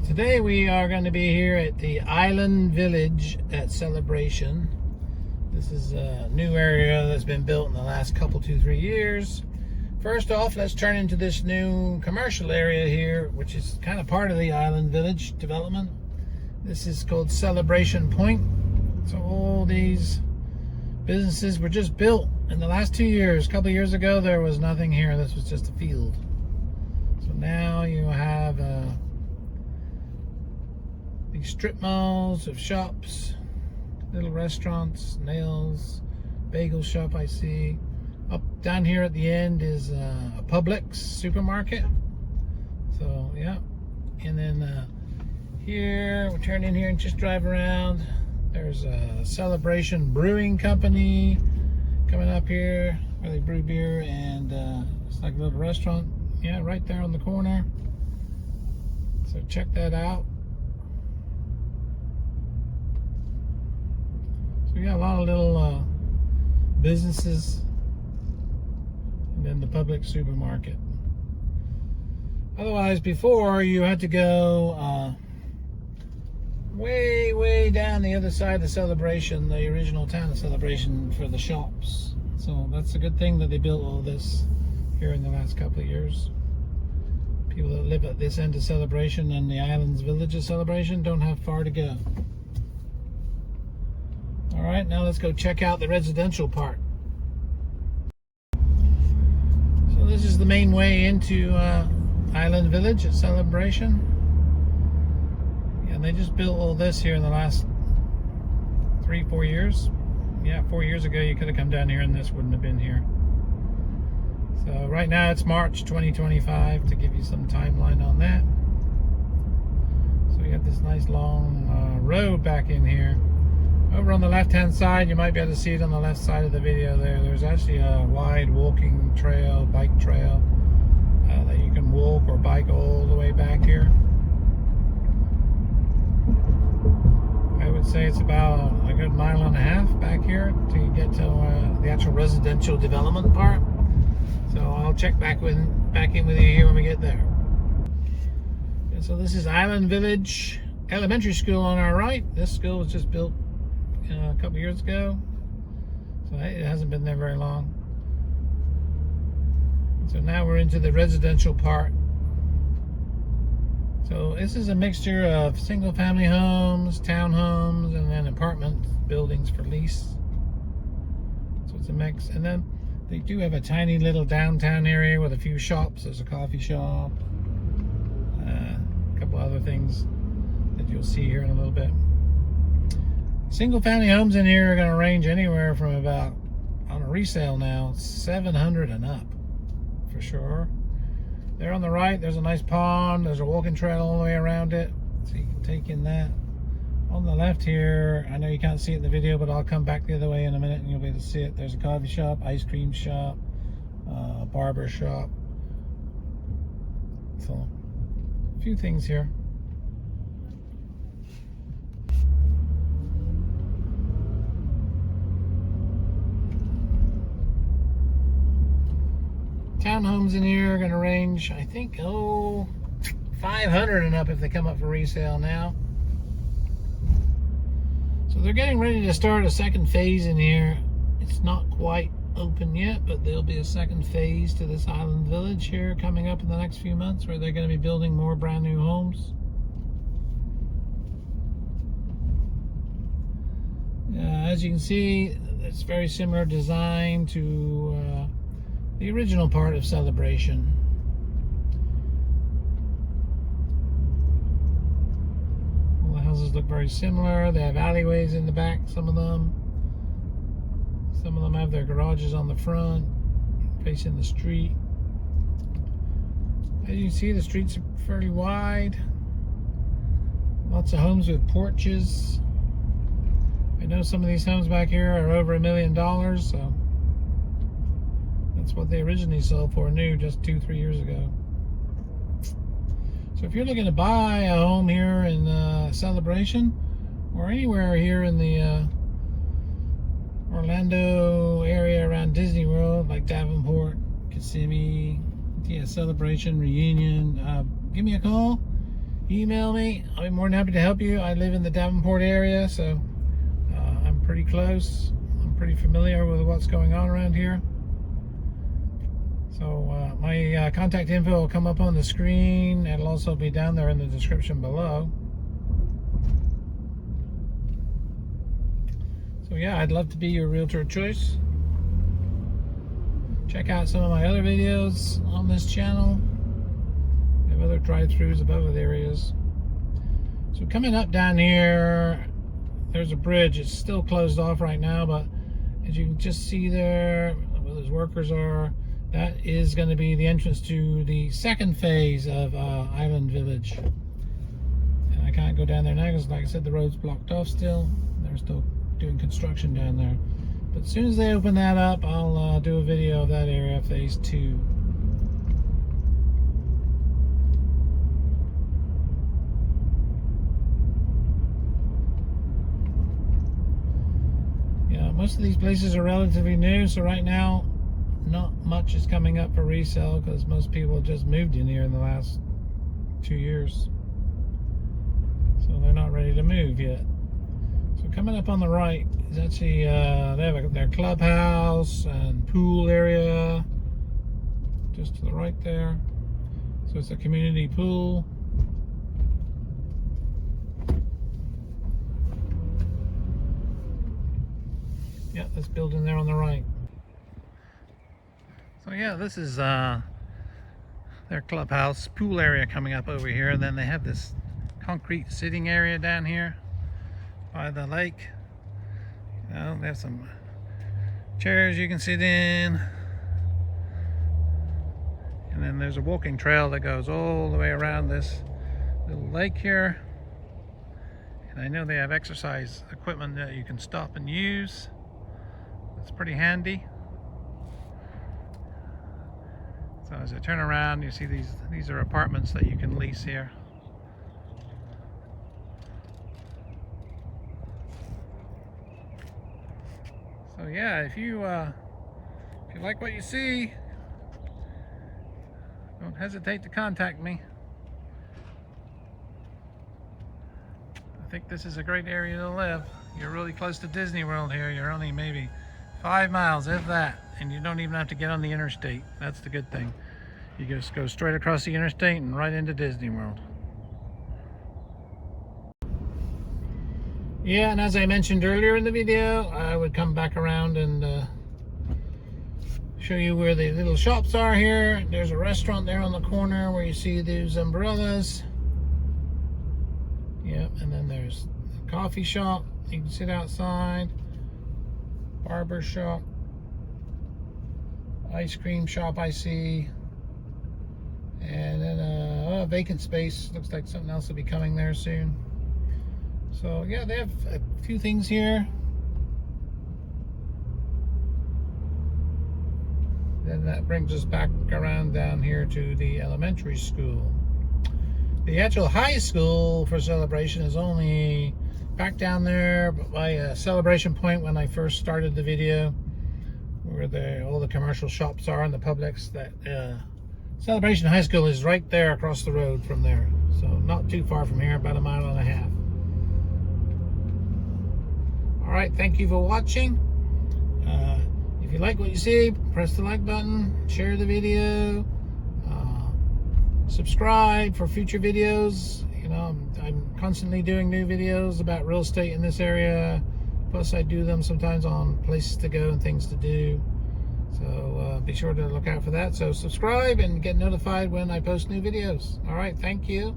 Today we are going to be here at the Island Village at Celebration. This is a new area that's been built in the last couple, 2-3 years. First off, let's turn into this new commercial area here, which is kind of part of the Island Village development. This is called Celebration Point. So all these businesses were just built in the last 2 years. A couple of years ago, there was nothing here. This was just a field. So now you have these strip malls of shops, little restaurants, nails, bagel shop I see. Up down here at the end is a Publix supermarket. So yeah, and then here we turn in here and just drive around. There's a Celebration Brewing Company coming up here where they brew beer, and it's like a little restaurant, yeah, right there on the corner. So check that out. So we got a lot of little businesses, and then the public supermarket. Otherwise, before you had to go way down the other side of Celebration, the original town of Celebration, for the shops. So that's a good thing that they built all this here in the last couple of years. People that live at this end of Celebration and the Islands Village of Celebration don't have far to go. All right, now let's go check out the residential part. So this is the main way into Island Village at Celebration. And they just built all this here in the last 3-4 years. Yeah, 4 years ago you could have come down here and this wouldn't have been here. So right now it's March 2025, to give you some timeline on that. So we have this nice long road back in here. Over on the left hand side, you might be able to see it on the left side of the video there. There's actually a wide walking trail, bike trail, that you can walk or bike all the way back here. I would say it's about a good 1.5 miles back here to get to the actual residential development part. So I'll check back in with you here when we get there. And so this is Island Village Elementary School on our right. This school was just built a couple years ago, so it hasn't been there very long. So now we're into the residential part. So this is a mixture of single-family homes, townhomes, and then apartment buildings for lease. So it's a mix. And then they do have a tiny little downtown area with a few shops. There's a coffee shop, a couple other things that you'll see here in a little bit. Single-family homes in here are going to range anywhere from about, on a resale now, $700 and up, for sure. There on the right, there's a nice pond. There's a walking trail all the way around it, so you can take in that. On the left here, I know you can't see it in the video, but I'll come back the other way in a minute and you'll be able to see it. There's a coffee shop, ice cream shop, a barber shop. So, a few things here. Townhomes in here are going to range, I think, $500 and up if they come up for resale now. So they're getting ready to start a second phase in here. It's not quite open yet, but there'll be a second phase to this Island Village here coming up in the next few months, where they're going to be building more brand new homes. As you can see, it's very similar design to the original part of Celebration. All the houses look very similar. They have alleyways in the back, some of them. Some of them have their garages on the front, facing the street. As you can see, the streets are fairly wide. Lots of homes with porches. I know some of these homes back here are over $1 million, so that's what they originally sold for new just 2-3 years ago. So if you're looking to buy a home here in Celebration, or anywhere here in the Orlando area around Disney World, like Davenport, Kissimmee, yeah, Celebration, Reunion, give me a call email me. I'll be more than happy to help you. I live in the Davenport area, so I'm pretty close. I'm pretty familiar with what's going on around here. So my contact info will come up on the screen. It'll also be down there in the description below. So yeah, I'd love to be your realtor of choice. Check out some of my other videos on this channel. I have other drive-thrus of other areas. So coming up down here, there's a bridge. It's still closed off right now, but as you can just see there, where those workers are, that is going to be the entrance to the second phase of Island Village. And I can't go down there now because, like I said, the road's blocked off still. They're still doing construction down there. But as soon as they open that up, I'll do a video of that area, phase 2. Yeah, most of these places are relatively new, so right now not much is coming up for resale because most people just moved in here in the last 2 years. So they're not ready to move yet. So coming up on the right is actually, they have their clubhouse and pool area just to the right there. So it's a community pool. Yeah, this building there on the right. So yeah, this is their clubhouse pool area coming up over here, and then they have this concrete sitting area down here by the lake. You know, they have some chairs you can sit in, and then there's a walking trail that goes all the way around this little lake here. And I know they have exercise equipment that you can stop and use. It's pretty handy. So as I turn around, you see these are apartments that you can lease here. So yeah, if you like what you see, don't hesitate to contact me. I think this is a great area to live. You're really close to Disney World here. You're only maybe 5 miles, if that, and you don't even have to get on the interstate. That's the good thing. You just go straight across the interstate and right into Disney World. Yeah, and as I mentioned earlier in the video, I would come back around and show you where the little shops are here. There's a restaurant there on the corner where you see those umbrellas. Yep, and then there's a coffee shop. You can sit outside. Barber shop. Ice cream shop I see. And then a vacant space. Looks like something else will be coming there soon. So yeah, they have a few things here. Then that brings us back around down here to the elementary school. The actual high school for Celebration is only back down there by a Celebration Point when I first started the video, where all the commercial shops are and the Publix. That Celebration High School is right there across the road from there. So not too far from here, about 1.5 miles. Alright, thank you for watching. If you like what you see, press the like button, share the video, subscribe for future videos. You know, I'm constantly doing new videos about real estate in this area. Plus I do them sometimes on places to go and things to do. So be sure to look out for that. So subscribe and get notified when I post new videos. Alright, thank you.